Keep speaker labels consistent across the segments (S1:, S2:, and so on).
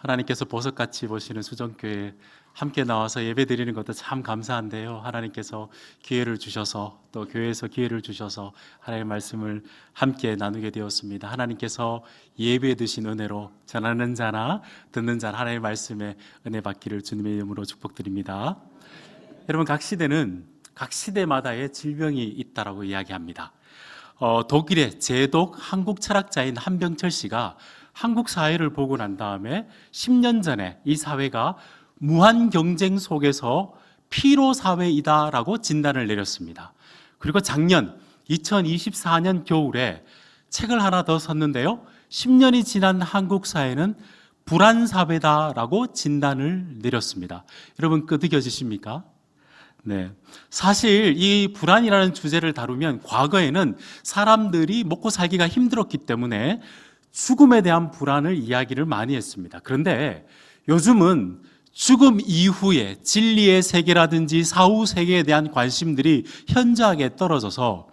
S1: 하나님께서 보석같이 보시는 수정교회 함께 나와서 예배 드리는 것도 참 감사한데요. 하나님께서 기회를 주셔서 또 교회에서 기회를 주셔서 하나님의 말씀을 함께 나누게 되었습니다. 하나님께서 예배 드신 은혜로 전하는 자나 듣는 자나 하나님의 말씀에 은혜 받기를 주님의 이름으로 축복드립니다. 여러분, 각 시대는 각 시대마다의 질병이 있다라고 이야기합니다. 독일의 제독 한국 철학자인 한병철 씨가 한국 사회를 보고 난 다음에 10년 전에 이 사회가 무한 경쟁 속에서 피로 사회이다라고 진단을 내렸습니다. 그리고 작년 2024년 겨울에 책을 하나 더 썼는데요. 10년이 지난 한국 사회는 불안 사회다라고 진단을 내렸습니다. 여러분, 끄덕여지십니까? 네. 사실 이 불안이라는 주제를 다루면 과거에는 사람들이 먹고 살기가 힘들었기 때문에 죽음에 대한 불안을 이야기를 많이 했습니다. 그런데 요즘은 죽음 이후에 진리의 세계라든지 사후 세계에 대한 관심들이 현저하게 떨어져서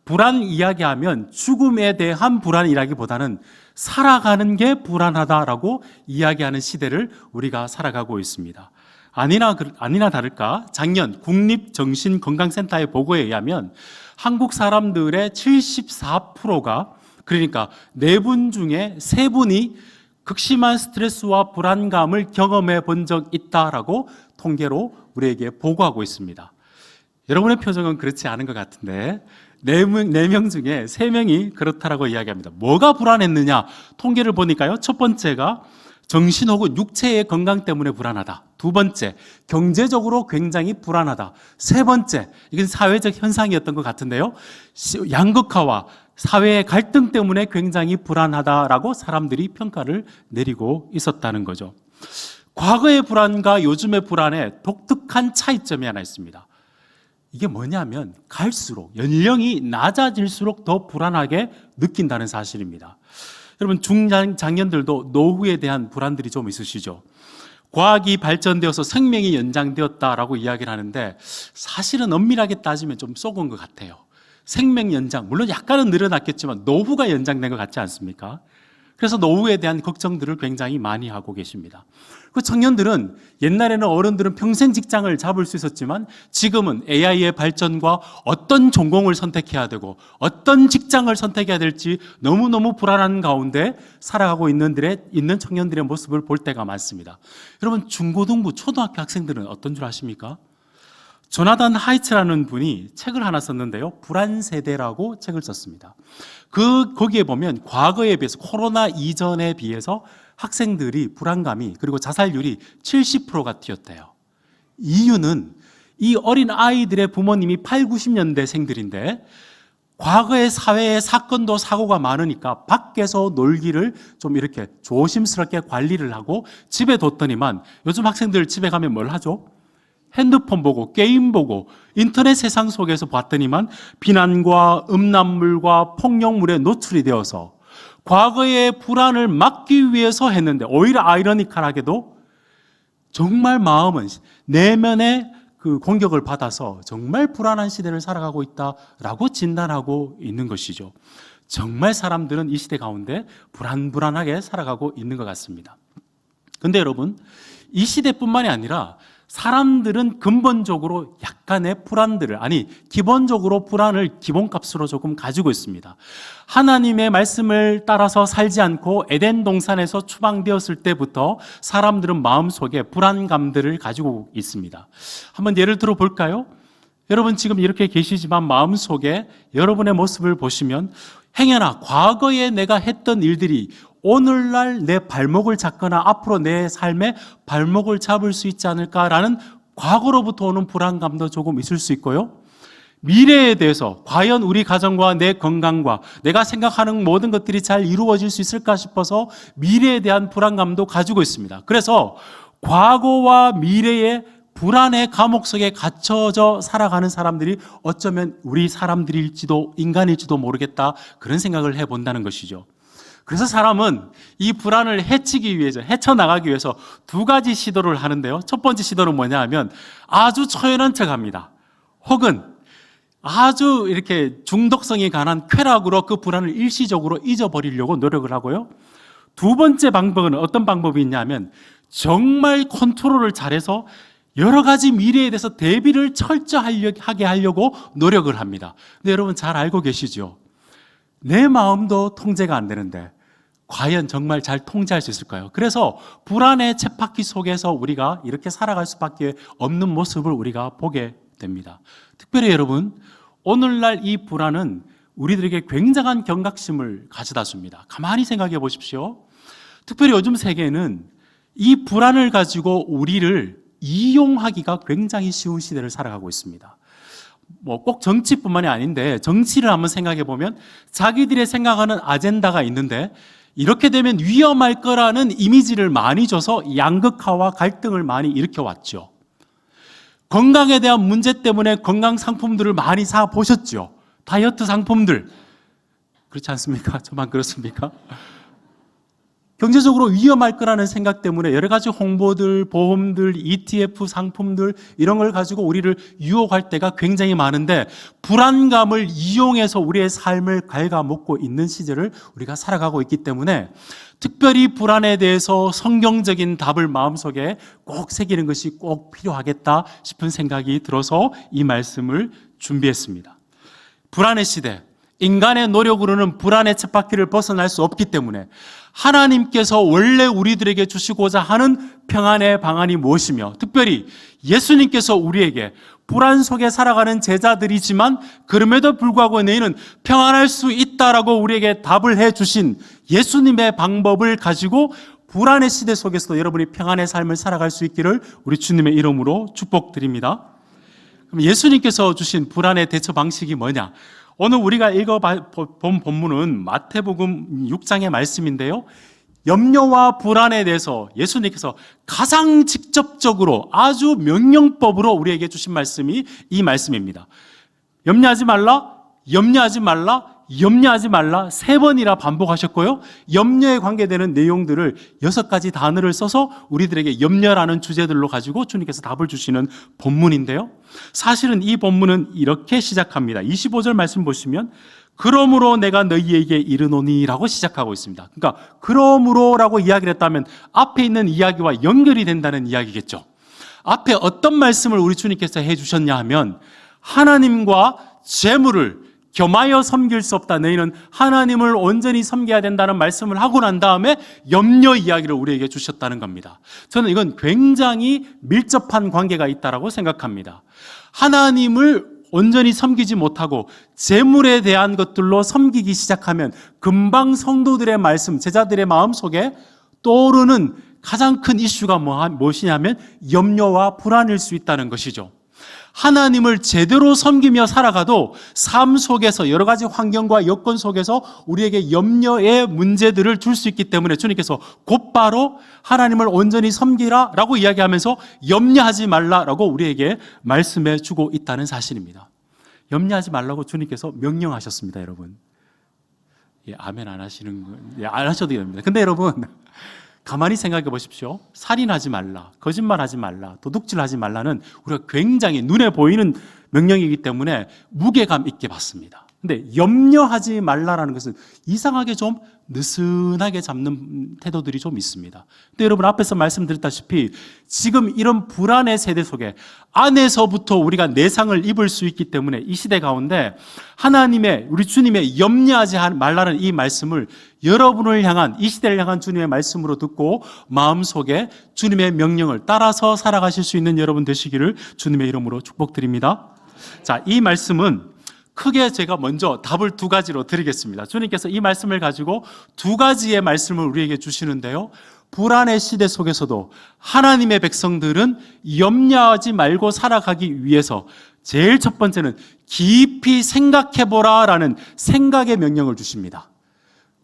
S1: 불안 이야기하면 죽음에 대한 불안이라기보다는 살아가는 게 불안하다라고 이야기하는 시대를 우리가 살아가고 있습니다. 아니나 다를까 작년 국립정신건강센터의 보고에 의하면 한국 사람들의 74%가, 그러니까 4분 중에 3분이 극심한 스트레스와 불안감을 경험해 본 적 있다라고 통계로 우리에게 보고하고 있습니다. 여러분의 표정은 그렇지 않은 것 같은데 4명 중에 3명이 그렇다라고 이야기합니다. 뭐가 불안했느냐? 통계를 보니까요, 첫 번째가 정신 혹은 육체의 건강 때문에 불안하다. 두 번째, 경제적으로 굉장히 불안하다. 세 번째, 이건 사회적 현상이었던 것 같은데요, 양극화와 사회의 갈등 때문에 굉장히 불안하다라고 사람들이 평가를 내리고 있었다는 거죠. 과거의 불안과 요즘의 불안에 독특한 차이점이 하나 있습니다. 이게 뭐냐면 갈수록, 연령이 낮아질수록 더 불안하게 느낀다는 사실입니다. 여러분, 중장년들도 노후에 대한 불안들이 좀 있으시죠? 과학이 발전되어서 생명이 연장되었다라고 이야기를 하는데 사실은 엄밀하게 따지면 좀 썩은 것 같아요. 생명 연장, 물론 약간은 늘어났겠지만 노후가 연장된 것 같지 않습니까? 그래서 노후에 대한 걱정들을 굉장히 많이 하고 계십니다. 그 청년들은, 옛날에는 어른들은 평생 직장을 잡을 수 있었지만 지금은 AI의 발전과 어떤 전공을 선택해야 되고 어떤 직장을 선택해야 될지 너무너무 불안한 가운데 살아가고 있는 청년들의 모습을 볼 때가 많습니다. 여러분, 중고등부, 초등학교 학생들은 어떤 줄 아십니까? 조나단 하이츠라는 분이 책을 하나 썼는데요, 불안세대라고 책을 썼습니다. 거기에 보면 과거에 비해서, 코로나 이전에 비해서 학생들이 불안감이, 그리고 자살률이 70%가 뛰었대요. 이유는 이 어린 아이들의 부모님이 8, 90년대생들인데 과거의 사회의 사건도 사고가 많으니까 밖에서 놀기를 좀 이렇게 조심스럽게 관리를 하고 집에 뒀더니만 요즘 학생들 집에 가면 뭘 하죠? 핸드폰 보고 게임 보고 인터넷 세상 속에서 봤더니만 비난과 음란물과 폭력물에 노출이 되어서 과거의 불안을 막기 위해서 했는데 오히려 아이러니컬하게도 정말 마음은, 내면의 그 공격을 받아서 정말 불안한 시대를 살아가고 있다라고 진단하고 있는 것이죠. 정말 사람들은 이 시대 가운데 불안하게 살아가고 있는 것 같습니다. 근데 여러분, 이 시대뿐만이 아니라 사람들은 근본적으로 약간의 불안들을, 기본적으로 불안을 기본값으로 조금 가지고 있습니다. 하나님의 말씀을 따라서 살지 않고 에덴 동산에서 추방되었을 때부터 사람들은 마음속에 불안감들을 가지고 있습니다. 한번 예를 들어 볼까요? 여러분, 지금 이렇게 계시지만 마음속에 여러분의 모습을 보시면 행여나 과거에 내가 했던 일들이 오늘날 내 발목을 잡거나 앞으로 내 삶의 발목을 잡을 수 있지 않을까라는 과거로부터 오는 불안감도 조금 있을 수 있고요, 미래에 대해서 과연 우리 가정과 내 건강과 내가 생각하는 모든 것들이 잘 이루어질 수 있을까 싶어서 미래에 대한 불안감도 가지고 있습니다. 그래서 과거와 미래의 불안의 감옥 속에 갇혀져 살아가는 사람들이 어쩌면 우리 사람들일지도 인간일지도 모르겠다, 그런 생각을 해본다는 것이죠. 그래서 사람은 이 불안을 헤쳐나가기 위해서 2가지 시도를 하는데요. 첫 번째 시도는 뭐냐 하면 아주 초연한 척합니다. 혹은 아주 이렇게 중독성이 강한 쾌락으로 그 불안을 일시적으로 잊어버리려고 노력을 하고요. 두 번째 방법은 어떤 방법이 있냐면 정말 컨트롤을 잘해서 여러 가지 미래에 대해서 대비를 철저하게 하려고 노력을 합니다. 근데 여러분 잘 알고 계시죠? 내 마음도 통제가 안 되는데 과연 정말 잘 통제할 수 있을까요? 그래서 불안의 쳇바퀴 속에서 우리가 이렇게 살아갈 수밖에 없는 모습을 우리가 보게 됩니다. 특별히 여러분, 오늘날 이 불안은 우리들에게 굉장한 경각심을 가져다 줍니다. 가만히 생각해 보십시오. 특별히 요즘 세계는 이 불안을 가지고 우리를 이용하기가 굉장히 쉬운 시대를 살아가고 있습니다. 뭐 꼭 정치뿐만이 아닌데 정치를 한번 생각해 보면 자기들의 생각하는 아젠다가 있는데 이렇게 되면 위험할 거라는 이미지를 많이 줘서 양극화와 갈등을 많이 일으켜 왔죠. 건강에 대한 문제 때문에 건강 상품들을 많이 사 보셨죠. 다이어트 상품들. 그렇지 않습니까? 저만 그렇습니까? 경제적으로 위험할 거라는 생각 때문에 여러 가지 홍보들, 보험들, ETF 상품들 이런 걸 가지고 우리를 유혹할 때가 굉장히 많은데 불안감을 이용해서 우리의 삶을 갉아먹고 있는 시절을 우리가 살아가고 있기 때문에 특별히 불안에 대해서 성경적인 답을 마음속에 꼭 새기는 것이 꼭 필요하겠다 싶은 생각이 들어서 이 말씀을 준비했습니다. 불안의 시대, 인간의 노력으로는 불안의 쳇바퀴를 벗어날 수 없기 때문에 하나님께서 원래 우리들에게 주시고자 하는 평안의 방안이 무엇이며 특별히 예수님께서 우리에게 불안 속에 살아가는 제자들이지만 그럼에도 불구하고 너희는 평안할 수 있다라고 우리에게 답을 해주신 예수님의 방법을 가지고 불안의 시대 속에서도 여러분이 평안의 삶을 살아갈 수 있기를 우리 주님의 이름으로 축복드립니다. 그럼 예수님께서 주신 불안의 대처 방식이 뭐냐? 오늘 우리가 읽어본 본문은 마태복음 6장의 말씀인데요. 염려와 불안에 대해서 예수님께서 가장 직접적으로 아주 명령법으로 우리에게 주신 말씀이 이 말씀입니다. 염려하지 말라, 염려하지 말라, 염려하지 말라 3번이나 반복하셨고요. 염려에 관계되는 내용들을 6가지 단어를 써서 우리들에게 염려라는 주제들로 가지고 주님께서 답을 주시는 본문인데요. 사실은 이 본문은 이렇게 시작합니다. 25절 말씀 보시면 그러므로 내가 너희에게 이르노니 라고 시작하고 있습니다. 그러니까 그러므로라고 이야기를 했다면 앞에 있는 이야기와 연결이 된다는 이야기겠죠. 앞에 어떤 말씀을 우리 주님께서 해주셨냐 하면 하나님과 재물을 겸하여 섬길 수 없다. 너희는 하나님을 온전히 섬겨야 된다는 말씀을 하고 난 다음에 염려 이야기를 우리에게 주셨다는 겁니다. 저는 이건 굉장히 밀접한 관계가 있다고 생각합니다. 하나님을 온전히 섬기지 못하고 재물에 대한 것들로 섬기기 시작하면 금방 성도들의 말씀, 제자들의 마음속에 떠오르는 가장 큰 이슈가 무엇이냐면 염려와 불안일 수 있다는 것이죠. 하나님을 제대로 섬기며 살아가도 삶 속에서 여러 가지 환경과 여건 속에서 우리에게 염려의 문제들을 줄 수 있기 때문에 주님께서 곧바로 하나님을 온전히 섬기라 라고 이야기하면서 염려하지 말라라고 우리에게 말씀해 주고 있다는 사실입니다. 염려하지 말라고 주님께서 명령하셨습니다, 여러분. 예, 아멘 안 하시는 거, 예, 안 하셔도 됩니다. 근데 여러분, 가만히 생각해 보십시오. 살인하지 말라, 거짓말하지 말라, 도둑질하지 말라는 우리가 굉장히 눈에 보이는 명령이기 때문에 무게감 있게 받습니다. 근데 염려하지 말라라는 것은 이상하게 좀 느슨하게 잡는 태도들이 좀 있습니다. 근데 여러분 앞에서 말씀드렸다시피 지금 이런 불안의 세대 속에 안에서부터 우리가 내상을 입을 수 있기 때문에 이 시대 가운데 하나님의 우리 주님의 염려하지 말라는 이 말씀을 여러분을 향한 이 시대를 향한 주님의 말씀으로 듣고 마음속에 주님의 명령을 따라서 살아가실 수 있는 여러분 되시기를 주님의 이름으로 축복드립니다. 자, 이 말씀은 크게 제가 먼저 답을 2가지로 드리겠습니다. 주님께서 이 말씀을 가지고 2가지의 말씀을 우리에게 주시는데요. 불안의 시대 속에서도 하나님의 백성들은 염려하지 말고 살아가기 위해서 제일 첫 번째는 깊이 생각해보라 라는 생각의 명령을 주십니다.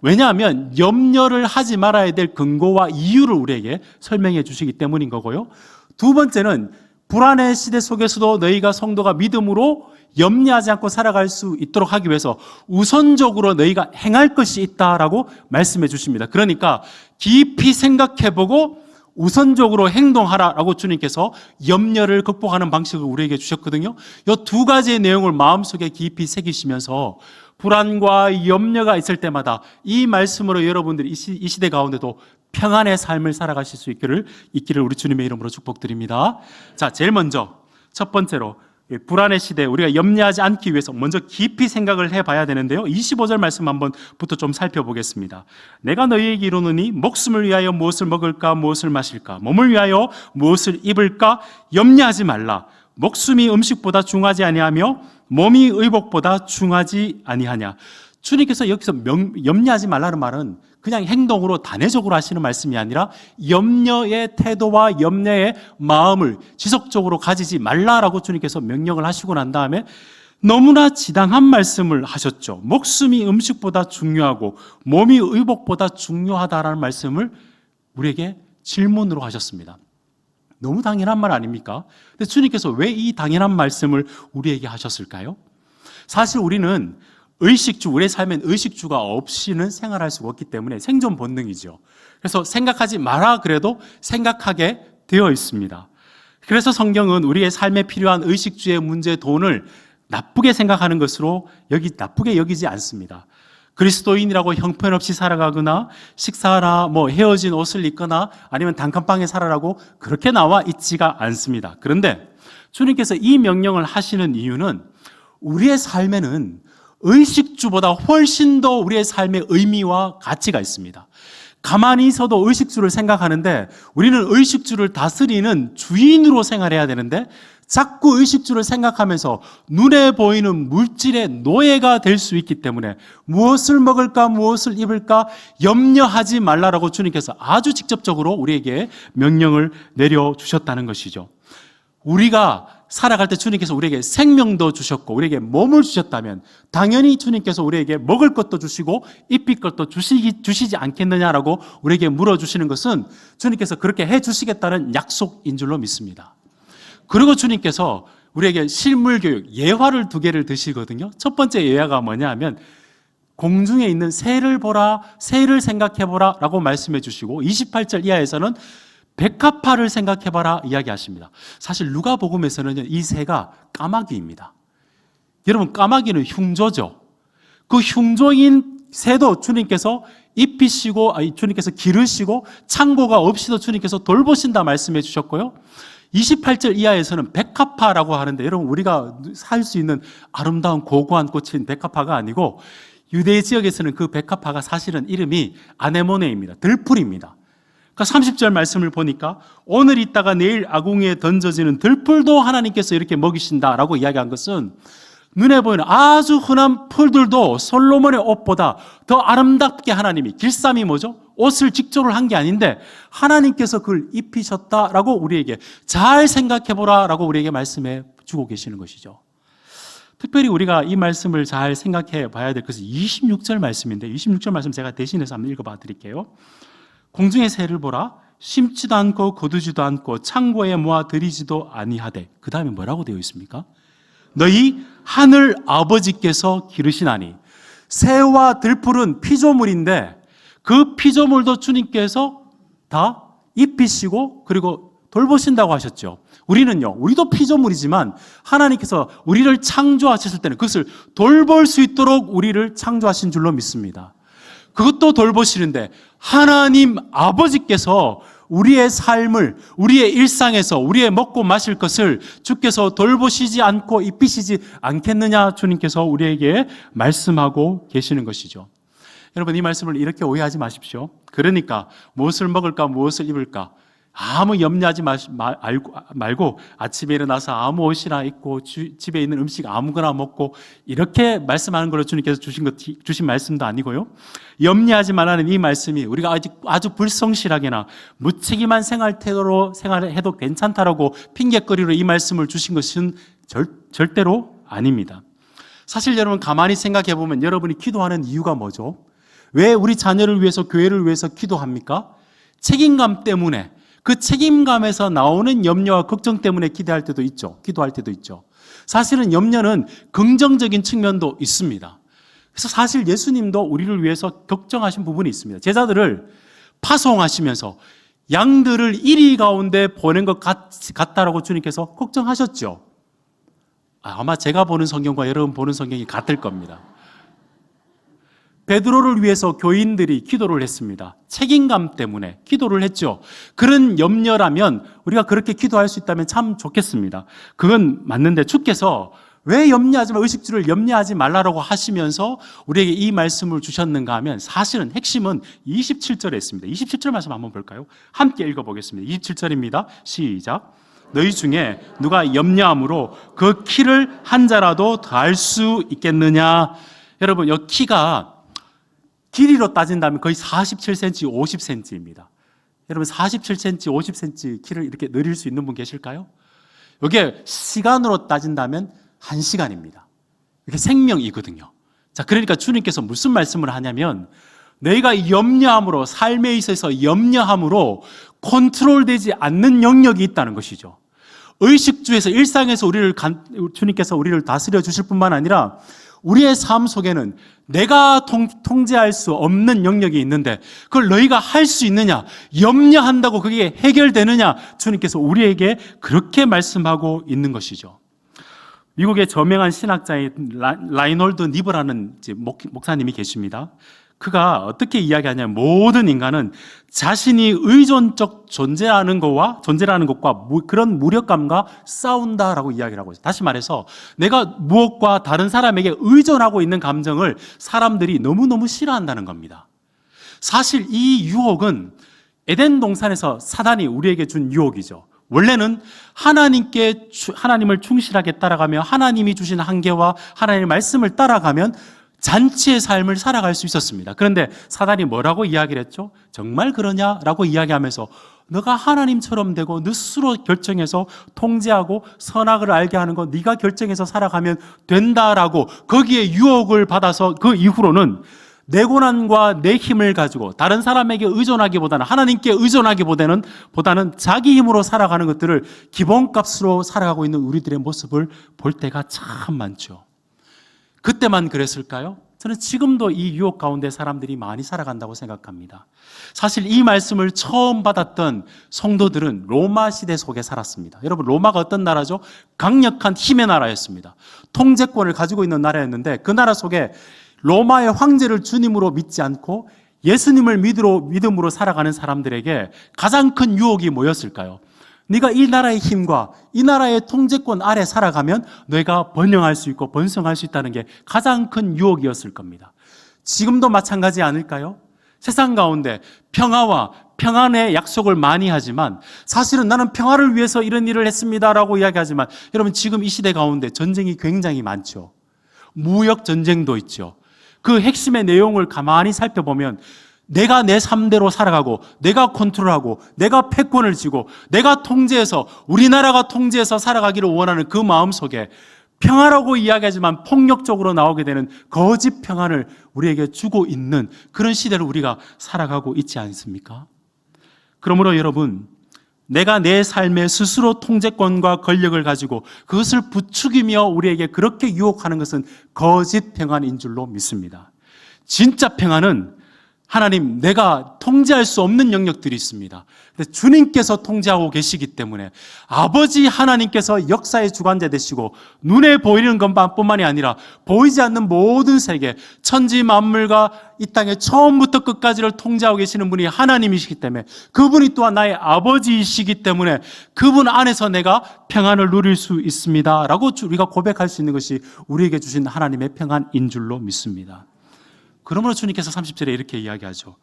S1: 왜냐하면 염려를 하지 말아야 될 근거와 이유를 우리에게 설명해 주시기 때문인 거고요. 2번째는 불안의 시대 속에서도 너희가 성도가 믿음으로 염려하지 않고 살아갈 수 있도록 하기 위해서 우선적으로 너희가 행할 것이 있다라고 말씀해 주십니다. 그러니까 깊이 생각해보고 우선적으로 행동하라라고 주님께서 염려를 극복하는 방식을 우리에게 주셨거든요. 이 2가지의 내용을 마음속에 깊이 새기시면서 불안과 염려가 있을 때마다 이 말씀으로 여러분들이 이 시대 가운데도 평안의 삶을 살아가실 수 있기를 우리 주님의 이름으로 축복드립니다. 자, 제일 먼저 첫 번째로 불안의 시대에 우리가 염려하지 않기 위해서 먼저 깊이 생각을 해봐야 되는데요. 25절 말씀 한번부터 좀 살펴보겠습니다. 내가 너희에게 이르노니 목숨을 위하여 무엇을 먹을까 무엇을 마실까 몸을 위하여 무엇을 입을까 염려하지 말라. 목숨이 음식보다 중하지 아니하며 몸이 의복보다 중하지 아니하냐. 주님께서 여기서 염려하지 말라는 말은 그냥 행동으로 단회적으로 하시는 말씀이 아니라 염려의 태도와 염려의 마음을 지속적으로 가지지 말라라고 주님께서 명령을 하시고 난 다음에 너무나 지당한 말씀을 하셨죠. 목숨이 음식보다 중요하고 몸이 의복보다 중요하다라는 말씀을 우리에게 질문으로 하셨습니다. 너무 당연한 말 아닙니까? 근데 주님께서 왜 이 당연한 말씀을 우리에게 하셨을까요? 사실 우리는 우리의 삶엔 의식주가 없이는 생활할 수가 없기 때문에 생존 본능이죠. 그래서 생각하지 마라 그래도 생각하게 되어 있습니다. 그래서 성경은 우리의 삶에 필요한 의식주의 문제, 돈을 나쁘게 생각하는 것으로 나쁘게 여기지 않습니다. 그리스도인이라고 형편없이 살아가거나 식사나 헤어진 옷을 입거나 아니면 단칸방에 살아라고 그렇게 나와 있지가 않습니다. 그런데 주님께서 이 명령을 하시는 이유는 우리의 삶에는 의식주보다 훨씬 더 우리의 삶의 의미와 가치가 있습니다. 가만히 있어도 의식주를 생각하는데 우리는 의식주를 다스리는 주인으로 생활해야 되는데 자꾸 의식주를 생각하면서 눈에 보이는 물질의 노예가 될 수 있기 때문에 무엇을 먹을까 무엇을 입을까 염려하지 말라라고 주님께서 아주 직접적으로 우리에게 명령을 내려주셨다는 것이죠. 우리가 살아갈 때 주님께서 우리에게 생명도 주셨고 우리에게 몸을 주셨다면 당연히 주님께서 우리에게 먹을 것도 주시고 입힐 것도 주시지 않겠느냐라고 우리에게 물어주시는 것은 주님께서 그렇게 해주시겠다는 약속인 줄로 믿습니다. 그리고 주님께서 우리에게 실물교육, 예화를 2개를 드시거든요. 첫 번째 예화가 뭐냐 하면 공중에 있는 새를 보라, 새를 생각해보라 라고 말씀해 주시고 28절 이하에서는 백합화를 생각해봐라 이야기하십니다. 사실 누가복음에서는 이 새가 까마귀입니다. 여러분 까마귀는 흉조죠. 그 흉조인 새도 주님께서 입히시고 주님께서 기르시고 창고가 없이도 주님께서 돌보신다 말씀해 주셨고요. 28절 이하에서는 백합화라고 하는데 여러분 우리가 살 수 있는 아름다운 고고한 꽃인 백합화가 아니고 유대 지역에서는 그 백합화가 사실은 이름이 아네모네입니다. 들풀입니다. 그러니까 30절 말씀을 보니까 오늘 있다가 내일 아궁이에 던져지는 들풀도 하나님께서 이렇게 먹이신다라고 이야기한 것은 눈에 보이는 아주 흔한 풀들도 솔로몬의 옷보다 더 아름답게 하나님이 길쌈이 뭐죠? 옷을 직조를 한 게 아닌데 하나님께서 그걸 입히셨다라고 우리에게 잘 생각해보라 라고 우리에게 말씀해 주고 계시는 것이죠. 특별히 우리가 이 말씀을 잘 생각해 봐야 될 것은 26절 말씀인데 26절 말씀 제가 대신해서 한번 읽어봐 드릴게요. 공중의 새를 보라 심지도 않고 거두지도 않고 창고에 모아 들이지도 아니하되 그 다음에 뭐라고 되어 있습니까? 너희 하늘 아버지께서 기르시나니. 새와 들풀은 피조물인데 그 피조물도 주님께서 다 입히시고 그리고 돌보신다고 하셨죠. 우리도 피조물이지만 하나님께서 우리를 창조하셨을 때는 그것을 돌볼 수 있도록 우리를 창조하신 줄로 믿습니다. 그것도 돌보시는데 하나님 아버지께서 우리의 삶을 우리의 일상에서 우리의 먹고 마실 것을 주께서 돌보시지 않고 입히시지 않겠느냐 주님께서 우리에게 말씀하고 계시는 것이죠. 여러분 이 말씀을 이렇게 오해하지 마십시오. 그러니까 무엇을 먹을까 무엇을 입을까 아무 염려하지 말고 아침에 일어나서 아무 옷이나 입고 집에 있는 음식 아무거나 먹고 이렇게 말씀하는 걸로 주님께서 주신 말씀도 아니고요. 염려하지 말라는 이 말씀이 우리가 아주 불성실하게나 무책임한 생활 태도로 생활해도 괜찮다라고 핑계거리로 이 말씀을 주신 것은 절대로 아닙니다. 사실 여러분 가만히 생각해 보면 여러분이 기도하는 이유가 뭐죠? 왜 우리 자녀를 위해서 교회를 위해서 기도합니까? 책임감 때문에 그 책임감에서 나오는 염려와 걱정 때문에 기도할 때도 있죠. 사실은 염려는 긍정적인 측면도 있습니다. 그래서 사실 예수님도 우리를 위해서 걱정하신 부분이 있습니다. 제자들을 파송하시면서 양들을 이리 가운데 보낸 것 같다라고 주님께서 걱정하셨죠. 아마 제가 보는 성경과 여러분 보는 성경이 같을 겁니다. 베드로를 위해서 교인들이 기도를 했습니다. 책임감 때문에 기도를 했죠. 그런 염려라면 우리가 그렇게 기도할 수 있다면 참 좋겠습니다. 그건 맞는데 주께서 왜 염려하지 마, 의식주를 염려하지 말라고 하시면서 우리에게 이 말씀을 주셨는가 하면 사실은 핵심은 27절에 있습니다. 27절 말씀 한번 볼까요? 함께 읽어보겠습니다. 27절입니다. 시작. 너희 중에 누가 염려함으로 그 키를 한 자라도 더할 수 있겠느냐. 여러분, 이 키가 길이로 따진다면 거의 47cm, 50cm입니다. 여러분 47cm, 50cm 키를 이렇게 늘릴 수 있는 분 계실까요? 이게 시간으로 따진다면 1시간입니다. 이게 생명이거든요. 자, 그러니까 주님께서 무슨 말씀을 하냐면 너희가 염려함으로, 삶에 있어서 염려함으로 컨트롤되지 않는 영역이 있다는 것이죠. 의식주에서, 일상에서 주님께서 우리를 다스려 주실 뿐만 아니라 우리의 삶 속에는 내가 통제할 수 없는 영역이 있는데 그걸 너희가 할 수 있느냐, 염려한다고 그게 해결되느냐, 주님께서 우리에게 그렇게 말씀하고 있는 것이죠. 미국의 저명한 신학자인 라이놀드 니브라는 목사님이 계십니다. 그가 어떻게 이야기하냐면 모든 인간은 자신이 의존적 존재라는 것과 그런 무력감과 싸운다라고 이야기를 하고 있어요. 다시 말해서 내가 무엇과 다른 사람에게 의존하고 있는 감정을 사람들이 너무너무 싫어한다는 겁니다. 사실 이 유혹은 에덴 동산에서 사단이 우리에게 준 유혹이죠. 원래는 하나님을 충실하게 따라가며 하나님이 주신 한계와 하나님의 말씀을 따라가면 잔치의 삶을 살아갈 수 있었습니다. 그런데 사단이 뭐라고 이야기를 했죠? 정말 그러냐라고 이야기하면서 너가 하나님처럼 되고 너 스스로 결정해서 통제하고 선악을 알게 하는 거 네가 결정해서 살아가면 된다라고 거기에 유혹을 받아서 그 이후로는 내 고난과 내 힘을 가지고 다른 사람에게 의존하기보다는 하나님께 의존하기보다는 자기 힘으로 살아가는 것들을 기본값으로 살아가고 있는 우리들의 모습을 볼 때가 참 많죠. 그때만 그랬을까요? 저는 지금도 이 유혹 가운데 사람들이 많이 살아간다고 생각합니다. 사실 이 말씀을 처음 받았던 성도들은 로마 시대 속에 살았습니다. 여러분, 로마가 어떤 나라죠? 강력한 힘의 나라였습니다. 통제권을 가지고 있는 나라였는데 그 나라 속에 로마의 황제를 주님으로 믿지 않고 예수님을 믿음으로 살아가는 사람들에게 가장 큰 유혹이 뭐였을까요? 네가 이 나라의 힘과 이 나라의 통제권 아래 살아가면 너희가 번영할 수 있고 번성할 수 있다는 게 가장 큰 유혹이었을 겁니다. 지금도 마찬가지 아닐까요? 세상 가운데 평화와 평안의 약속을 많이 하지만 사실은 나는 평화를 위해서 이런 일을 했습니다라고 이야기하지만 여러분 지금 이 시대 가운데 전쟁이 굉장히 많죠. 무역 전쟁도 있죠. 그 핵심의 내용을 가만히 살펴보면 내가 내 삶대로 살아가고 내가 컨트롤하고 내가 패권을 쥐고 내가 통제해서 우리나라가 통제해서 살아가기를 원하는 그 마음속에 평화라고 이야기하지만 폭력적으로 나오게 되는 거짓 평안을 우리에게 주고 있는 그런 시대를 우리가 살아가고 있지 않습니까? 그러므로 여러분, 내가 내 삶의 스스로 통제권과 권력을 가지고 그것을 부추기며 우리에게 그렇게 유혹하는 것은 거짓 평안인 줄로 믿습니다. 진짜 평안은 하나님, 내가 통제할 수 없는 영역들이 있습니다. 근데 주님께서 통제하고 계시기 때문에 아버지 하나님께서 역사의 주관자 되시고 눈에 보이는 것뿐만이 아니라 보이지 않는 모든 세계, 천지 만물과 이 땅의 처음부터 끝까지를 통제하고 계시는 분이 하나님이시기 때문에 그분이 또한 나의 아버지이시기 때문에 그분 안에서 내가 평안을 누릴 수 있습니다 라고 우리가 고백할 수 있는 것이 우리에게 주신 하나님의 평안인 줄로 믿습니다. 그러므로 주님께서 30절에 이렇게 이야기하죠.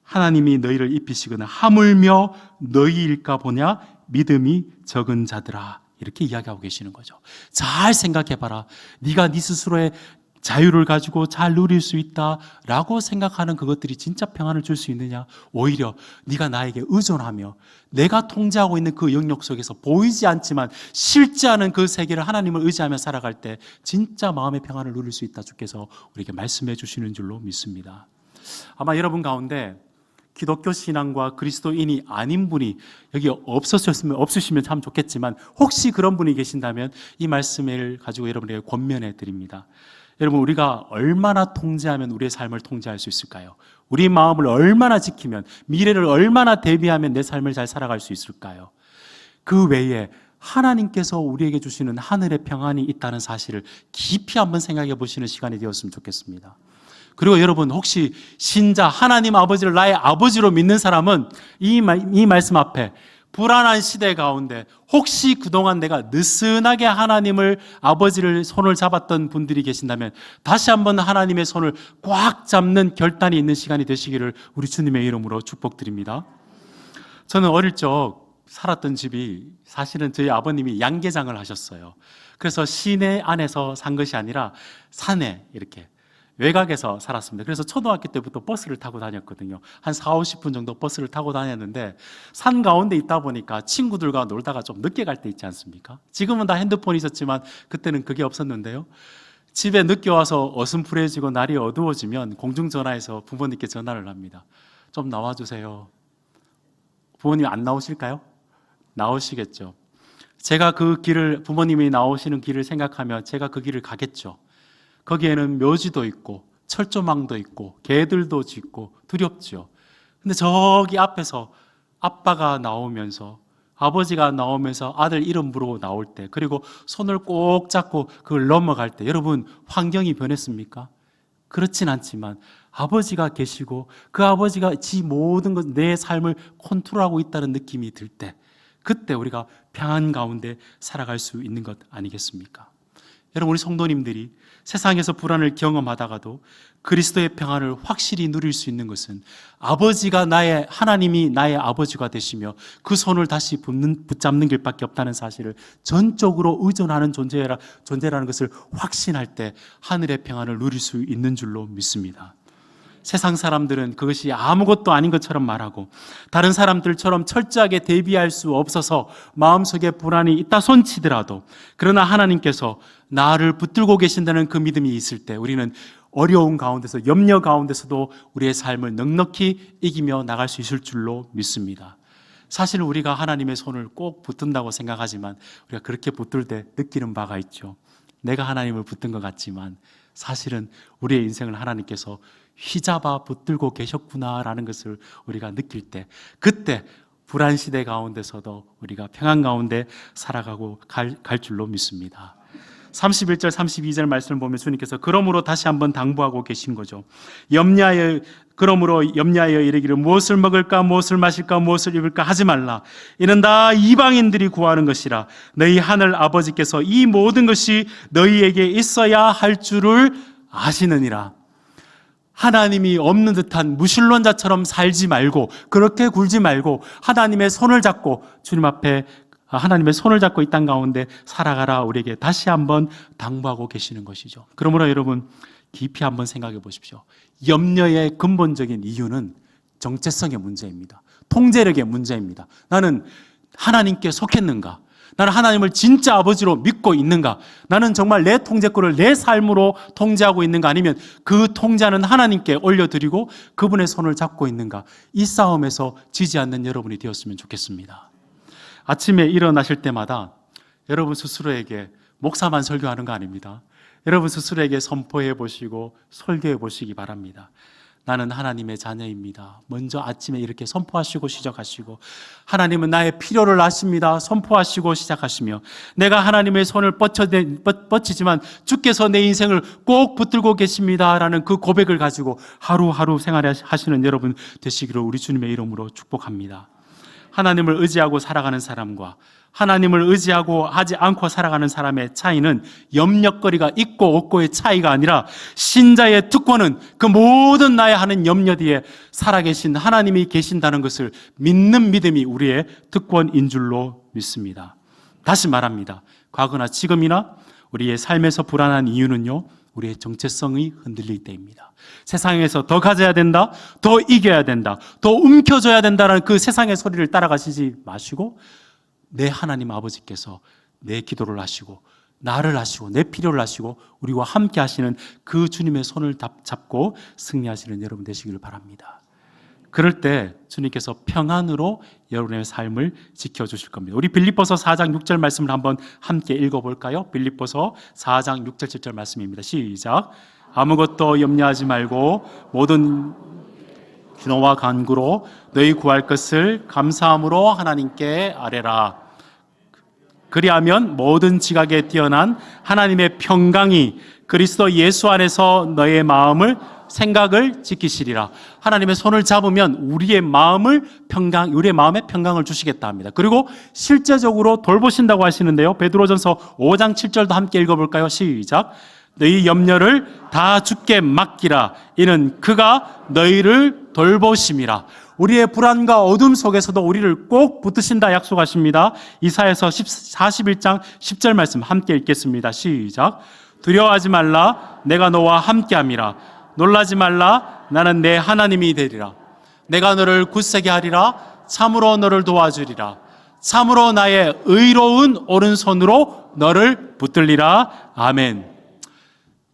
S1: 하나님이 너희를 입히시거나 하물며 너희일까 보냐 믿음이 적은 자들아, 이렇게 이야기하고 계시는 거죠. 잘 생각해봐라. 네가 네 스스로의 자유를 가지고 잘 누릴 수 있다라고 생각하는 그것들이 진짜 평안을 줄 수 있느냐? 오히려 네가 나에게 의존하며 내가 통제하고 있는 그 영역 속에서 보이지 않지만 싫지 않은 그 세계를 하나님을 의지하며 살아갈 때 진짜 마음의 평안을 누릴 수 있다 주께서 우리에게 말씀해 주시는 줄로 믿습니다. 아마 여러분 가운데 기독교 신앙과 그리스도인이 아닌 분이 여기 없으시면 참 좋겠지만 혹시 그런 분이 계신다면 이 말씀을 가지고 여러분에게 권면해 드립니다. 여러분, 우리가 얼마나 통제하면 우리의 삶을 통제할 수 있을까요? 우리 마음을 얼마나 지키면, 미래를 얼마나 대비하면 내 삶을 잘 살아갈 수 있을까요? 그 외에 하나님께서 우리에게 주시는 하늘의 평안이 있다는 사실을 깊이 한번 생각해 보시는 시간이 되었으면 좋겠습니다. 그리고 여러분, 혹시 신자 하나님 아버지를 나의 아버지로 믿는 사람은 이 말씀 앞에 불안한 시대 가운데 혹시 그동안 내가 느슨하게 하나님을 아버지를 손을 잡았던 분들이 계신다면 다시 한번 하나님의 손을 꽉 잡는 결단이 있는 시간이 되시기를 우리 주님의 이름으로 축복드립니다. 저는 어릴 적 살았던 집이 사실은 저희 아버님이 양계장을 하셨어요. 그래서 시내 안에서 산 것이 아니라 산에 이렇게 외곽에서 살았습니다. 그래서 초등학교 때부터 버스를 타고 다녔거든요. 한 40-50분 정도 버스를 타고 다녔는데 산 가운데 있다 보니까 친구들과 놀다가 좀 늦게 갈 때 있지 않습니까? 지금은 다 핸드폰이 있었지만 그때는 그게 없었는데요. 집에 늦게 와서 어슴푸레지고 날이 어두워지면 공중전화해서 부모님께 전화를 합니다. 좀 나와주세요. 부모님 안 나오실까요? 나오시겠죠. 제가 그 길을, 부모님이 나오시는 길을 생각하며 제가 그 길을 가겠죠. 거기에는 묘지도 있고 철조망도 있고 개들도 짖고 두렵죠. 근데 저기 앞에서 아빠가 나오면서, 아버지가 나오면서 아들 이름 부르고 나올 때, 그리고 손을 꼭 잡고 그걸 넘어갈 때, 여러분, 환경이 변했습니까? 그렇진 않지만 아버지가 계시고 그 아버지가 지 모든 것, 내 삶을 컨트롤하고 있다는 느낌이 들 때, 그때 우리가 평안 가운데 살아갈 수 있는 것 아니겠습니까? 여러분, 우리 성도님들이 세상에서 불안을 경험하다가도 그리스도의 평안을 확실히 누릴 수 있는 것은 아버지가 하나님이 나의 아버지가 되시며 그 손을 다시 붙잡는 길밖에 없다는 사실을 전적으로 의존하는 존재라는 것을 확신할 때 하늘의 평안을 누릴 수 있는 줄로 믿습니다. 세상 사람들은 그것이 아무것도 아닌 것처럼 말하고 다른 사람들처럼 철저하게 대비할 수 없어서 마음속에 불안이 있다 손치더라도, 그러나 하나님께서 나를 붙들고 계신다는 그 믿음이 있을 때 우리는 어려운 가운데서, 염려 가운데서도 우리의 삶을 넉넉히 이기며 나갈 수 있을 줄로 믿습니다. 사실 우리가 하나님의 손을 꼭 붙든다고 생각하지만 우리가 그렇게 붙들 때 느끼는 바가 있죠. 내가 하나님을 붙든 것 같지만 사실은 우리의 인생을 하나님께서 휘잡아 붙들고 계셨구나라는 것을 우리가 느낄 때, 그때 불안 시대 가운데서도 우리가 평안 가운데 살아가고 갈 줄로 믿습니다. 31절 32절 말씀을 보면 주님께서 그러므로 다시 한번 당부하고 계신 거죠. 그러므로 염려하여 이르기를 무엇을 먹을까 무엇을 마실까 무엇을 입을까 하지 말라. 이는 다 이방인들이 구하는 것이라. 너희 하늘 아버지께서 이 모든 것이 너희에게 있어야 할 줄을 아시느니라. 하나님이 없는 듯한 무신론자처럼 살지 말고, 그렇게 굴지 말고 하나님의 손을 잡고, 주님 앞에 하나님의 손을 잡고 이 땅 가운데 살아가라 우리에게 다시 한번 당부하고 계시는 것이죠. 그러므로 여러분, 깊이 한번 생각해 보십시오. 염려의 근본적인 이유는 정체성의 문제입니다. 통제력의 문제입니다. 나는 하나님께 속했는가? 나는 하나님을 진짜 아버지로 믿고 있는가? 나는 정말 내 통제권을 내 삶으로 통제하고 있는가? 아니면 그 통제는 하나님께 올려드리고 그분의 손을 잡고 있는가? 이 싸움에서 지지 않는 여러분이 되었으면 좋겠습니다. 아침에 일어나실 때마다 여러분 스스로에게, 목사만 설교하는 거 아닙니다. 여러분 스스로에게 선포해 보시고 설교해 보시기 바랍니다. 나는 하나님의 자녀입니다. 먼저 아침에 이렇게 선포하시고 시작하시고, 하나님은 나의 필요를 아십니다. 선포하시고 시작하시며, 내가 하나님의 손을 뻗치지만 주께서 내 인생을 꼭 붙들고 계십니다라는 그 고백을 가지고 하루하루 생활하시는 여러분 되시기를 우리 주님의 이름으로 축복합니다. 하나님을 의지하고 살아가는 사람과 하나님을 의지하고 하지 않고 살아가는 사람의 차이는 염려거리가 있고 없고의 차이가 아니라, 신자의 특권은 그 모든 나의 하는 염려 뒤에 살아계신 하나님이 계신다는 것을 믿는 믿음이 우리의 특권인 줄로 믿습니다. 다시 말합니다. 과거나 지금이나 우리의 삶에서 불안한 이유는요, 우리의 정체성이 흔들릴 때입니다. 세상에서 더 가져야 된다, 더 이겨야 된다, 더 움켜줘야 된다는 그 세상의 소리를 따라가시지 마시고, 내 하나님 아버지께서 내 기도를 하시고 나를 하시고 내 필요를 하시고 우리와 함께 하시는 그 주님의 손을 잡고 승리하시는 여러분 되시기를 바랍니다. 그럴 때 주님께서 평안으로 여러분의 삶을 지켜주실 겁니다. 우리 빌립보서 4장 6절 말씀을 한번 함께 읽어볼까요? 빌립보서 4장 6절 7절 말씀입니다. 시작. 아무것도 염려하지 말고 모든 기도와 간구로 너희 구할 것을 감사함으로 하나님께 아뢰라. 그리하면 모든 지각에 뛰어난 하나님의 평강이 그리스도 예수 안에서 너의 마음을 생각을 지키시리라. 하나님의 손을 잡으면 우리의 마음에 평강을 주시겠다 합니다. 그리고 실제적으로 돌보신다고 하시는데요. 베드로전서 5장 7절도 함께 읽어볼까요? 시작. 너희 염려를 다 주께 맡기라. 이는 그가 너희를 돌보심이라. 우리의 불안과 어둠 속에서도 우리를 꼭 붙드신다 약속하십니다. 이사야서 41장 10절 말씀 함께 읽겠습니다. 시작. 두려워하지 말라. 내가 너와 함께함이라. 놀라지 말라. 나는 내 하나님이 되리라. 내가 너를 굳세게 하리라. 참으로 너를 도와주리라. 참으로 나의 의로운 오른손으로 너를 붙들리라. 아멘.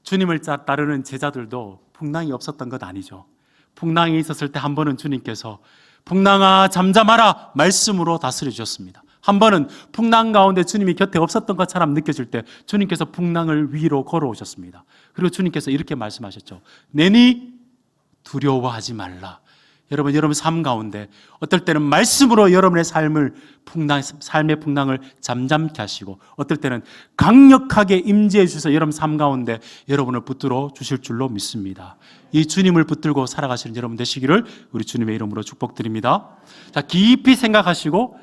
S1: 주님을 따르는 제자들도 풍랑이 없었던 것 아니죠. 풍랑이 있었을 때 한 번은 주님께서 풍랑아 잠잠하라 말씀으로 다스려 주셨습니다. 한 번은 풍랑 가운데 주님이 곁에 없었던 것처럼 느껴질 때 주님께서 풍랑을 위로 걸어오셨습니다. 그리고 주님께서 이렇게 말씀하셨죠. 내니 두려워하지 말라. 여러분 삶 가운데 어떨 때는 말씀으로 여러분의 삶의 풍랑을 잠잠케 하시고 어떨 때는 강력하게 임재해 주셔서 여러분 삶 가운데 여러분을 붙들어 주실 줄로 믿습니다. 이 주님을 붙들고 살아가시는 여러분 되시기를 우리 주님의 이름으로 축복드립니다. 자, 깊이 생각하시고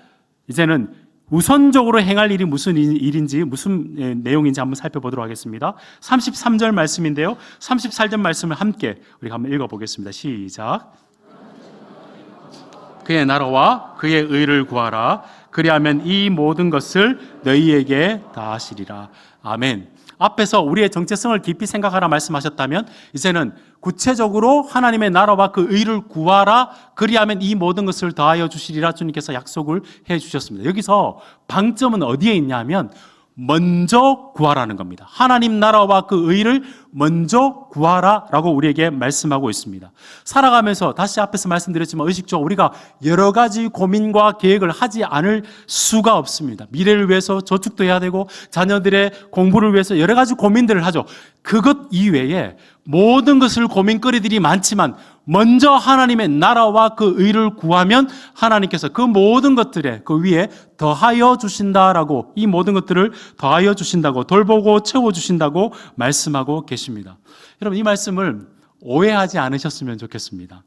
S1: 이제는 우선적으로 행할 일이 무슨 일인지 무슨 내용인지 한번 살펴보도록 하겠습니다. 33절 말씀인데요. 34절 말씀을 함께 우리가 한번 읽어보겠습니다. 시작. 그의 나라와 그의 의를 구하라. 그리하면 이 모든 것을 너희에게 다 하시리라. 아멘. 앞에서 우리의 정체성을 깊이 생각하라 말씀하셨다면 이제는 구체적으로 하나님의 나라와 그 의를 구하라. 그리하면 이 모든 것을 더하여 주시리라. 주님께서 약속을 해 주셨습니다. 여기서 방점은 어디에 있냐면 먼저 구하라는 겁니다. 하나님 나라와 그 의를 먼저 구하라라고 우리에게 말씀하고 있습니다. 살아가면서 다시 앞에서 말씀드렸지만 의식적으로 우리가 여러 가지 고민과 계획을 하지 않을 수가 없습니다. 미래를 위해서 저축도 해야 되고 자녀들의 공부를 위해서 여러 가지 고민들을 하죠. 그것 이외에 모든 것을 고민거리들이 많지만 먼저 하나님의 나라와 그 의를 구하면 하나님께서 그 모든 것들에 그 위에 더하여 주신다라고, 이 모든 것들을 더하여 주신다고, 돌보고 채워주신다고 말씀하고 계십니다. 여러분, 이 말씀을 오해하지 않으셨으면 좋겠습니다.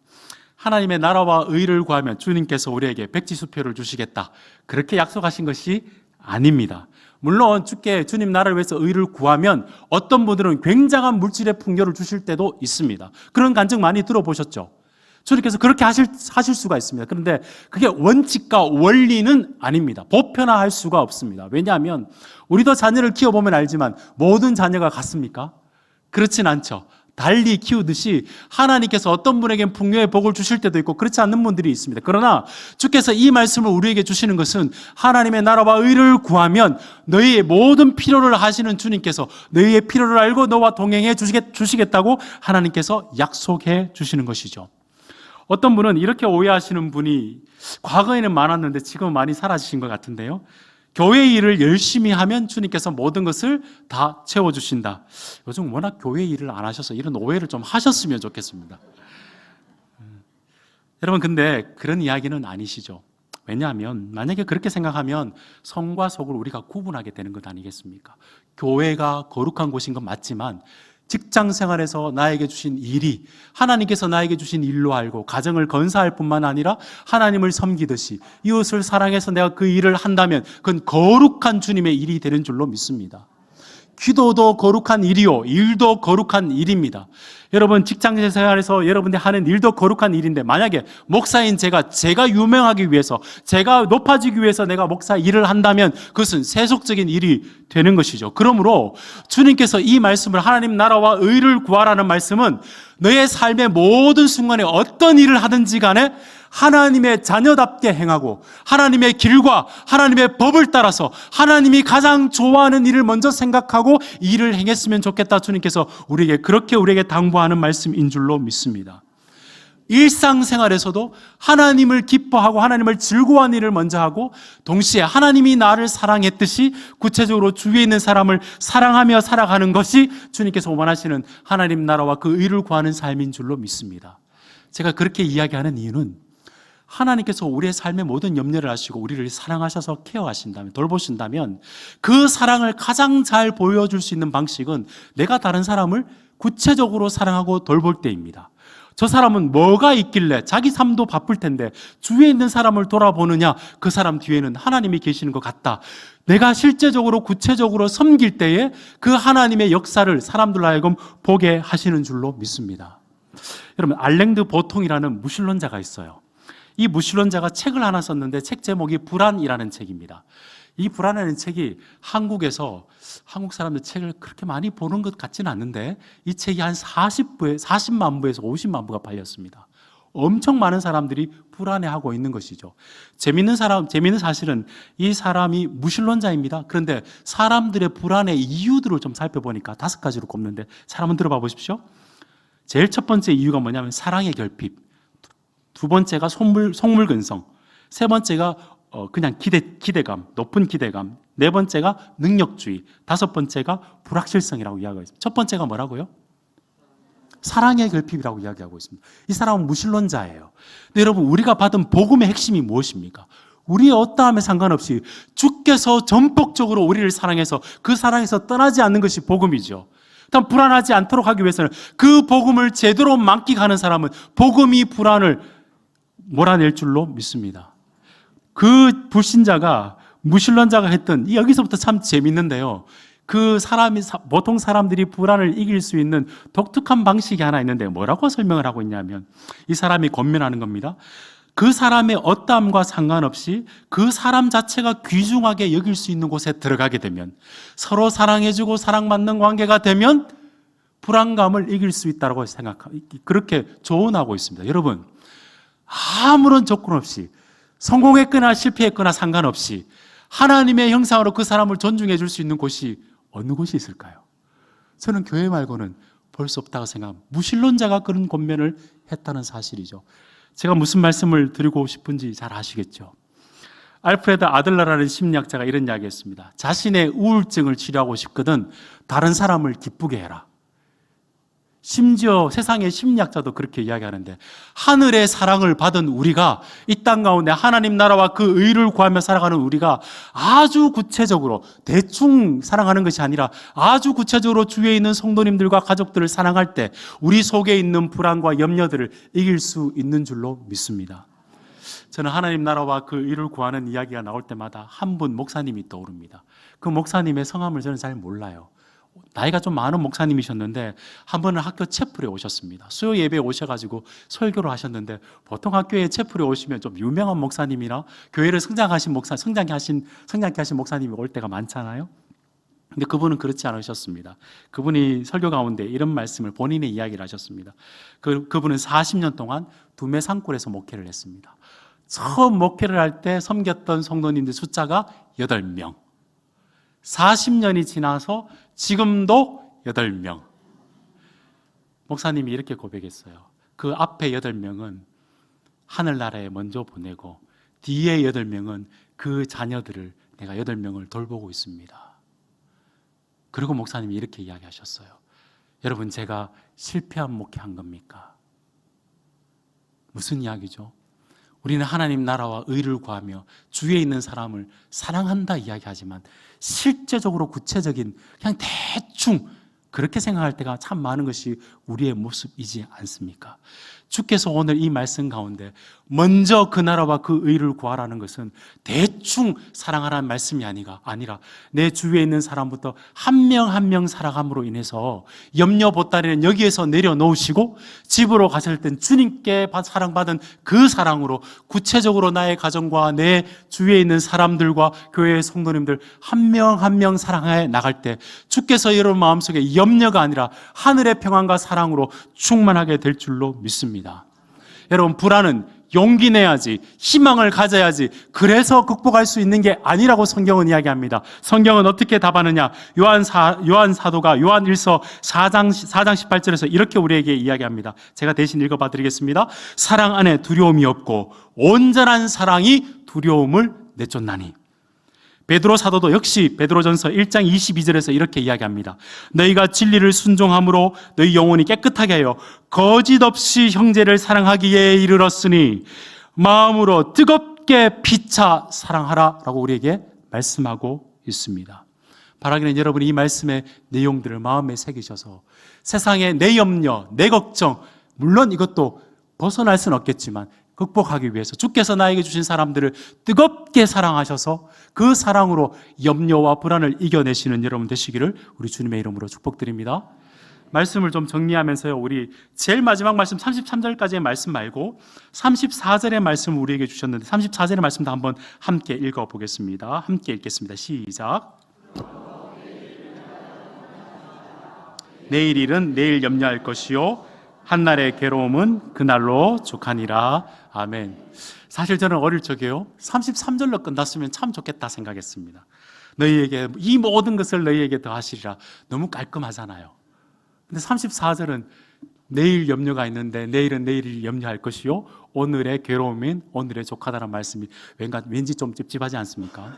S1: 하나님의 나라와 의를 구하면 주님께서 우리에게 백지수표를 주시겠다, 그렇게 약속하신 것이 아닙니다. 물론 주님 나라를 위해서 의를 구하면 어떤 분들은 굉장한 물질의 풍요를 주실 때도 있습니다. 그런 간증 많이 들어보셨죠? 주님께서 그렇게 하실 수가 있습니다. 그런데 그게 원칙과 원리는 아닙니다. 보편화할 수가 없습니다. 왜냐하면 우리도 자녀를 키워보면 알지만 모든 자녀가 같습니까? 그렇진 않죠. 달리 키우듯이 하나님께서 어떤 분에게는 풍요의 복을 주실 때도 있고 그렇지 않는 분들이 있습니다. 그러나 주께서 이 말씀을 우리에게 주시는 것은 하나님의 나라와 의를 구하면 너희의 모든 필요를 하시는 주님께서 너희의 필요를 알고 너와 동행해 주시겠다고 하나님께서 약속해 주시는 것이죠. 어떤 분은 이렇게 오해하시는 분이 과거에는 많았는데 지금은 많이 사라지신 것 같은데요. 교회 일을 열심히 하면 주님께서 모든 것을 다 채워주신다. 요즘 워낙 교회 일을 안 하셔서 이런 오해를 좀 하셨으면 좋겠습니다. 여러분, 근데 그런 이야기는 아니시죠. 왜냐하면 만약에 그렇게 생각하면 성과 속을 우리가 구분하게 되는 것 아니겠습니까? 교회가 거룩한 곳인 건 맞지만 직장 생활에서 나에게 주신 일이 하나님께서 나에게 주신 일로 알고 가정을 건사할 뿐만 아니라 하나님을 섬기듯이 이웃을 사랑해서 내가 그 일을 한다면 그건 거룩한 주님의 일이 되는 줄로 믿습니다. 기도도 거룩한 일이요, 일도 거룩한 일입니다. 여러분, 직장 생활에서 여러분들이 하는 일도 거룩한 일인데 만약에 목사인 제가 유명하기 위해서, 제가 높아지기 위해서 내가 목사 일을 한다면 그것은 세속적인 일이 되는 것이죠. 그러므로 주님께서 이 말씀을, 하나님 나라와 의를 구하라는 말씀은 너의 삶의 모든 순간에 어떤 일을 하든지 간에 하나님의 자녀답게 행하고 하나님의 길과 하나님의 법을 따라서 하나님이 가장 좋아하는 일을 먼저 생각하고 일을 행했으면 좋겠다. 주님께서 우리에게 당부하는 말씀인 줄로 믿습니다. 일상생활에서도 하나님을 기뻐하고 하나님을 즐거워하는 일을 먼저 하고 동시에 하나님이 나를 사랑했듯이 구체적으로 주위에 있는 사람을 사랑하며 살아가는 것이 주님께서 원하시는 하나님 나라와 그 의를 구하는 삶인 줄로 믿습니다. 제가 그렇게 이야기하는 이유는 하나님께서 우리의 삶의 모든 염려를 아시고 우리를 사랑하셔서 케어하신다면, 돌보신다면 그 사랑을 가장 잘 보여줄 수 있는 방식은 내가 다른 사람을 구체적으로 사랑하고 돌볼 때입니다. 저 사람은 뭐가 있길래 자기 삶도 바쁠 텐데 주위에 있는 사람을 돌아보느냐, 그 사람 뒤에는 하나님이 계시는 것 같다. 내가 실제적으로 구체적으로 섬길 때에 그 하나님의 역사를 사람들 하여금 보게 하시는 줄로 믿습니다. 여러분, 알랭드 보통이라는 무신론자가 있어요. 이 무신론자가 책을 하나 썼는데 책 제목이 불안이라는 책입니다. 이 불안이라는 책이 한국에서, 한국 사람들 책을 그렇게 많이 보는 것 같지는 않는데 이 책이 한 40만 부에서 50만 부가 팔렸습니다. 엄청 많은 사람들이 불안해하고 있는 것이죠. 재밌는 사실은 이 사람이 무신론자입니다. 그런데 사람들의 불안의 이유들을 좀 살펴보니까 5가지로 꼽는데 잘 한번 들어봐 보십시오. 제일 첫 번째 이유가 뭐냐면 사랑의 결핍, 두 번째가 속물근성, 세 번째가 그냥 기대감, 높은 기대감, 네 번째가 능력주의, 다섯 번째가 불확실성이라고 이야기하고 있습니다. 첫 번째가 뭐라고요? 사랑의 결핍이라고 이야기하고 있습니다. 이 사람은 무신론자예요. 근데 여러분, 우리가 받은 복음의 핵심이 무엇입니까? 우리의 어떠함에 상관없이 주께서 전폭적으로 우리를 사랑해서 그 사랑에서 떠나지 않는 것이 복음이죠. 일단 불안하지 않도록 하기 위해서는 그 복음을 제대로 만끽하는 사람은 복음이 불안을 몰아낼 줄로 믿습니다. 그 불신자가 무신론자가 했던, 여기서부터 참 재밌는데요. 그 사람이, 보통 사람들이 불안을 이길 수 있는 독특한 방식이 하나 있는데 뭐라고 설명을 하고 있냐면, 이 사람이 권면하는 겁니다. 그 사람의 어떠함과 상관없이 그 사람 자체가 귀중하게 여길 수 있는 곳에 들어가게 되면, 서로 사랑해주고 사랑받는 관계가 되면 불안감을 이길 수 있다고 그렇게 조언하고 있습니다. 여러분, 아무런 조건 없이 성공했거나 실패했거나 상관없이 하나님의 형상으로 그 사람을 존중해 줄 수 있는 곳이 어느 곳이 있을까요? 저는 교회 말고는 볼 수 없다고 생각합니다. 무신론자가 그런 권면을 했다는 사실이죠. 제가 무슨 말씀을 드리고 싶은지 잘 아시겠죠? 알프레드 아들러라는 심리학자가 이런 이야기했습니다. 자신의 우울증을 치료하고 싶거든 다른 사람을 기쁘게 해라. 심지어 세상의 심리학자도 그렇게 이야기하는데, 하늘의 사랑을 받은 우리가 이 땅 가운데 하나님 나라와 그 의를 구하며 살아가는 우리가 아주 구체적으로 대충 사랑하는 것이 아니라 아주 구체적으로 주위에 있는 성도님들과 가족들을 사랑할 때 우리 속에 있는 불안과 염려들을 이길 수 있는 줄로 믿습니다. 저는 하나님 나라와 그 의를 구하는 이야기가 나올 때마다 한 분 목사님이 떠오릅니다. 그 목사님의 성함을 저는 잘 몰라요. 나이가 좀 많은 목사님이셨는데 한 번은 학교 채플에 오셨습니다. 수요 예배에 오셔가지고 설교를 하셨는데, 보통 학교에 채플에 오시면 좀 유명한 목사님이나 교회를 성장케 하신 목사님이 올 때가 많잖아요. 근데 그분은 그렇지 않으셨습니다. 그분이 설교 가운데 이런 말씀을, 본인의 이야기를 하셨습니다. 그분은 40년 동안 두메 산골에서 목회를 했습니다. 처음 목회를 할 때 섬겼던 성도님들 숫자가 8명. 40년이 지나서 지금도 8명. 목사님이 이렇게 고백했어요. 그 앞에 8명은 하늘나라에 먼저 보내고 뒤에 8명은 그 자녀들을, 내가 8명을 돌보고 있습니다. 그리고 목사님이 이렇게 이야기하셨어요. 여러분, 제가 실패한 목회한 겁니까? 무슨 이야기죠? 우리는 하나님 나라와 의를 구하며 주위에 있는 사람을 사랑한다 이야기하지만 실제적으로 구체적인, 그냥 대충 그렇게 생각할 때가 참 많은 것이 우리의 모습이지 않습니까? 주께서 오늘 이 말씀 가운데 먼저 그 나라와 그 의를 구하라는 것은 대충 사랑하라는 말씀이 아니라 내 주위에 있는 사람부터 한 명 한 명 살아감으로 인해서 염려 보따리는 여기에서 내려놓으시고 집으로 가실 땐 주님께 사랑받은 그 사랑으로 구체적으로 나의 가정과 내 주위에 있는 사람들과 교회의 성도님들 한 명 한 명 사랑해 나갈 때 주께서 여러분 마음속에 염려가 아니라 하늘의 평안과 사랑으로 충만하게 될 줄로 믿습니다. 여러분, 불안은 용기 내야지, 희망을 가져야지, 그래서 극복할 수 있는 게 아니라고 성경은 이야기합니다. 성경은 어떻게 답하느냐? 요한 사도가 요한 1서 4장 18절에서 이렇게 우리에게 이야기합니다. 제가 대신 읽어봐 드리겠습니다. 사랑 안에 두려움이 없고 온전한 사랑이 두려움을 내쫓나니. 베드로 사도도 역시 베드로전서 1장 22절에서 이렇게 이야기합니다. 너희가 진리를 순종함으로 너희 영혼이 깨끗하게 하여 거짓 없이 형제를 사랑하기에 이르렀으니 마음으로 뜨겁게 피차 사랑하라라고 우리에게 말씀하고 있습니다. 바라기는 여러분이 이 말씀의 내용들을 마음에 새기셔서 세상의 내 염려, 내 걱정, 물론 이것도 벗어날 수는 없겠지만 극복하기 위해서 주께서 나에게 주신 사람들을 뜨겁게 사랑하셔서 그 사랑으로 염려와 불안을 이겨내시는 여러분 되시기를 우리 주님의 이름으로 축복드립니다. 말씀을 좀 정리하면서요, 우리 제일 마지막 말씀 33절까지의 말씀 말고 34절의 말씀을 우리에게 주셨는데 34절의 말씀도 한번 함께 읽어보겠습니다. 함께 읽겠습니다. 시작. 내일 일은 내일 염려할 것이요 한날의 괴로움은 그날로 족하니라. 아멘. 사실 저는 어릴 적에요 33절로 끝났으면 참 좋겠다 생각했습니다. 너희에게 이 모든 것을 너희에게 더하시리라. 너무 깔끔하잖아요. 근데 34절은 내일 염려가 있는데 내일은 내일 염려할 것이요 오늘의 괴로움인 오늘의 족하다는 말씀이 왠지 좀 찝찝하지 않습니까?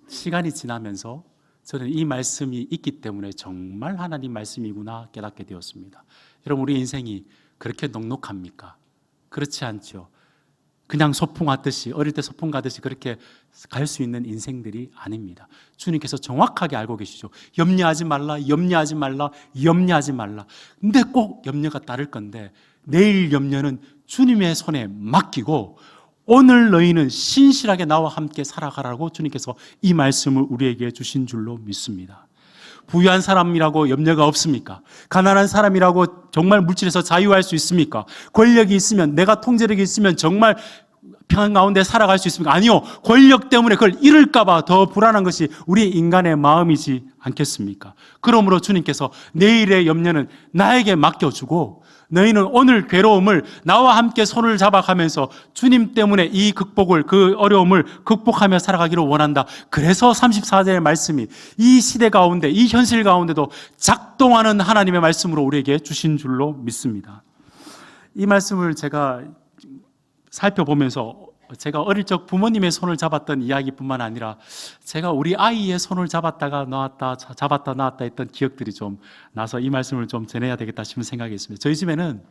S1: 시간이 지나면서 저는 이 말씀이 있기 때문에 정말 하나님 말씀이구나 깨닫게 되었습니다. 여러분, 우리 인생이 그렇게 넉넉합니까? 그렇지 않죠. 그냥 소풍 왔듯이, 어릴 때 소풍 가듯이 그렇게 갈 수 있는 인생들이 아닙니다. 주님께서 정확하게 알고 계시죠. 염려하지 말라, 염려하지 말라, 염려하지 말라. 근데 꼭 염려가 따를 건데 내일 염려는 주님의 손에 맡기고 오늘 너희는 신실하게 나와 함께 살아가라고 주님께서 이 말씀을 우리에게 주신 줄로 믿습니다. 부유한 사람이라고 염려가 없습니까? 가난한 사람이라고 정말 물질에서 자유할 수 있습니까? 권력이 있으면, 내가 통제력이 있으면 정말 평안 가운데 살아갈 수 있습니까? 아니요. 권력 때문에 그걸 잃을까 봐 더 불안한 것이 우리 인간의 마음이지 않겠습니까? 그러므로 주님께서 내일의 염려는 나에게 맡겨주고 너희는 오늘 괴로움을 나와 함께 손을 잡아가면서 주님 때문에 이 극복을, 그 어려움을 극복하며 살아가기를 원한다. 그래서 34절의 말씀이 이 시대 가운데, 이 현실 가운데도 작동하는 하나님의 말씀으로 우리에게 주신 줄로 믿습니다. 이 말씀을 제가 살펴보면서 제가 어릴 적 부모님의 손을 잡았던 이야기뿐만 아니라 제가 우리 아이의 손을 잡았다가 놨다, 잡았다 놨다 했던 기억들이 좀 나서 이 말씀을 좀 전해야 되겠다 싶은 생각이 있습니다. 저희 집에는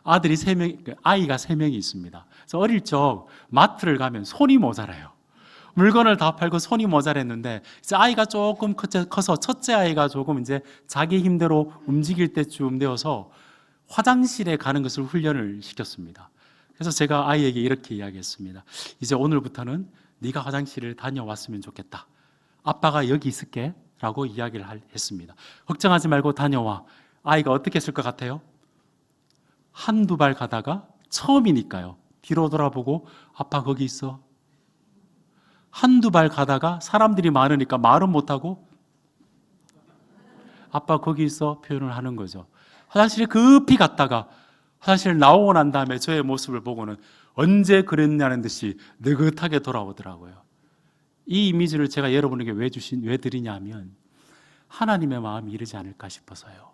S1: 아들이 3명, 아이가 3명이 있습니다. 그래서 어릴 적 마트를 가면 손이 모자라요. 물건을 다 팔고 손이 모자랐는데 이제 아이가 조금 커서 첫째 아이가 조금 이제 자기 힘대로 움직일 때쯤 되어서 화장실에 가는 것을 훈련을 시켰습니다. 그래서 제가 아이에게 이렇게 이야기했습니다. 이제 오늘부터는 네가 화장실을 다녀왔으면 좋겠다. 아빠가 여기 있을게 라고 이야기를 했습니다. 걱정하지 말고 다녀와. 아이가 어떻게 했을 것 같아요? 한두 발 가다가 처음이니까요. 뒤로 돌아보고 아빠 거기 있어. 한두 발 가다가 사람들이 많으니까 말은 못하고 아빠 거기 있어 표현을 하는 거죠. 화장실에 급히 갔다가 화장실 나오고 난 다음에 저의 모습을 보고는 언제 그랬냐는 듯이 느긋하게 돌아오더라고요. 이 이미지를 제가 여러분에게 왜 드리냐면 하나님의 마음이 이러지 않을까 싶어서요.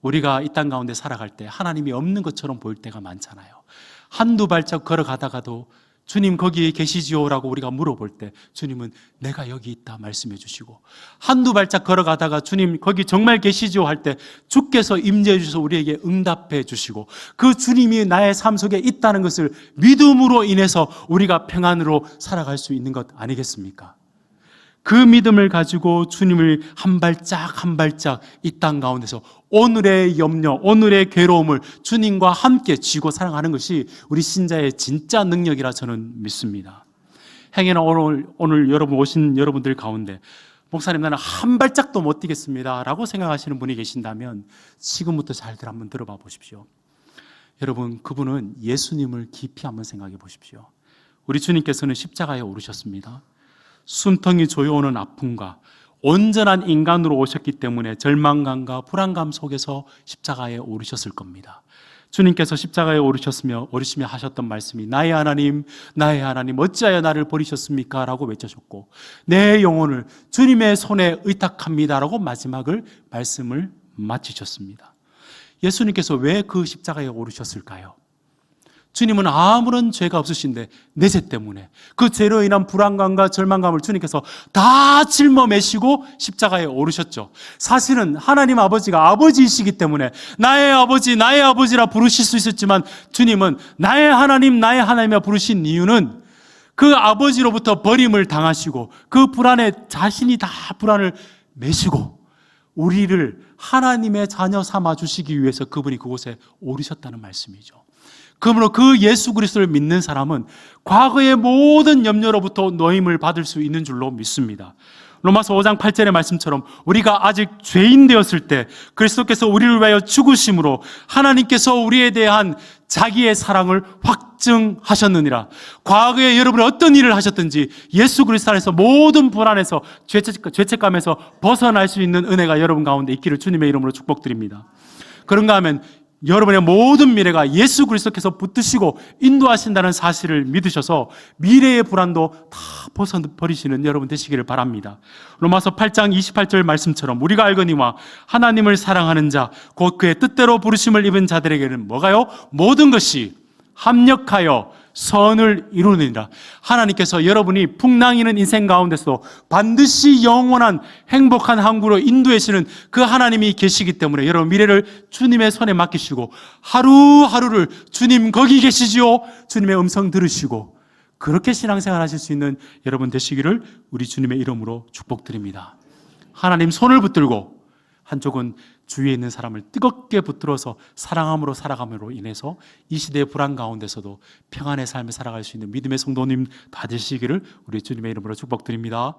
S1: 우리가 이 땅 가운데 살아갈 때 하나님이 없는 것처럼 보일 때가 많잖아요. 한두 발짝 걸어가다가도 주님 거기에 계시지요라고 우리가 물어볼 때 주님은 내가 여기 있다 말씀해 주시고, 한두 발짝 걸어가다가 주님 거기 정말 계시지요 할 때 주께서 임재해 주셔서 우리에게 응답해 주시고, 그 주님이 나의 삶 속에 있다는 것을 믿음으로 인해서 우리가 평안으로 살아갈 수 있는 것 아니겠습니까? 그 믿음을 가지고 주님을 한 발짝 한 발짝 이 땅 가운데서 오늘의 염려, 오늘의 괴로움을 주님과 함께 쥐고 살아가는 것이 우리 신자의 진짜 능력이라 저는 믿습니다. 행여나 오늘 여러분 오신 여러분들 가운데 목사님 나는 한 발짝도 못 뛰겠습니다 라고 생각하시는 분이 계신다면 지금부터 잘들 한번 들어봐 보십시오. 여러분, 그분은 예수님을 깊이 한번 생각해 보십시오. 우리 주님께서는 십자가에 오르셨습니다. 숨통이 조여오는 아픔과 온전한 인간으로 오셨기 때문에 절망감과 불안감 속에서 십자가에 오르셨을 겁니다. 주님께서 십자가에 오르시며 하셨던 말씀이 나의 하나님, 나의 하나님 어찌하여 나를 버리셨습니까? 라고 외쳐셨고, 내 영혼을 주님의 손에 의탁합니다 라고 마지막을 말씀을 마치셨습니다. 예수님께서 왜 그 십자가에 오르셨을까요? 주님은 아무런 죄가 없으신데 내 죄 때문에 그 죄로 인한 불안감과 절망감을 주님께서 다 짊어매시고 십자가에 오르셨죠. 사실은 하나님 아버지가 아버지이시기 때문에 나의 아버지, 나의 아버지라 부르실 수 있었지만 주님은 나의 하나님, 나의 하나님이라 부르신 이유는 그 아버지로부터 버림을 당하시고 그 불안에 자신이 다 불안을 메시고 우리를 하나님의 자녀 삼아 주시기 위해서 그분이 그곳에 오르셨다는 말씀이죠. 그러므로 그 예수 그리스도를 믿는 사람은 과거의 모든 염려로부터 노임을 받을 수 있는 줄로 믿습니다. 로마서 5장 8절의 말씀처럼 우리가 아직 죄인 되었을 때 그리스도께서 우리를 위하여 죽으심으로 하나님께서 우리에 대한 자기의 사랑을 확증하셨느니라. 과거에 여러분이 어떤 일을 하셨든지 예수 그리스도 안에서 모든 불안에서 죄책감에서 벗어날 수 있는 은혜가 여러분 가운데 있기를 주님의 이름으로 축복드립니다. 그런가 하면 여러분의 모든 미래가 예수 그리스도께서 붙드시고 인도하신다는 사실을 믿으셔서 미래의 불안도 다 벗어버리시는 여러분 되시기를 바랍니다. 로마서 8장 28절 말씀처럼 우리가 알거니와 하나님을 사랑하는 자 곧 그의 뜻대로 부르심을 입은 자들에게는 뭐가요? 모든 것이 합력하여 선을 이루느니라. 하나님께서 여러분이 풍랑이는 인생 가운데서 반드시 영원한 행복한 항구로 인도하시는 그 하나님이 계시기 때문에 여러분 미래를 주님의 손에 맡기시고 하루하루를 주님 거기 계시지요? 주님의 음성 들으시고 그렇게 신앙생활 하실 수 있는 여러분 되시기를 우리 주님의 이름으로 축복드립니다. 하나님 손을 붙들고 한쪽은 주위에 있는 사람을 뜨겁게 붙들어서 사랑함으로 살아감으로 인해서 이 시대의 불안 가운데서도 평안의 삶을 살아갈 수 있는 믿음의 성도님 다 되시기를 우리 주님의 이름으로 축복드립니다.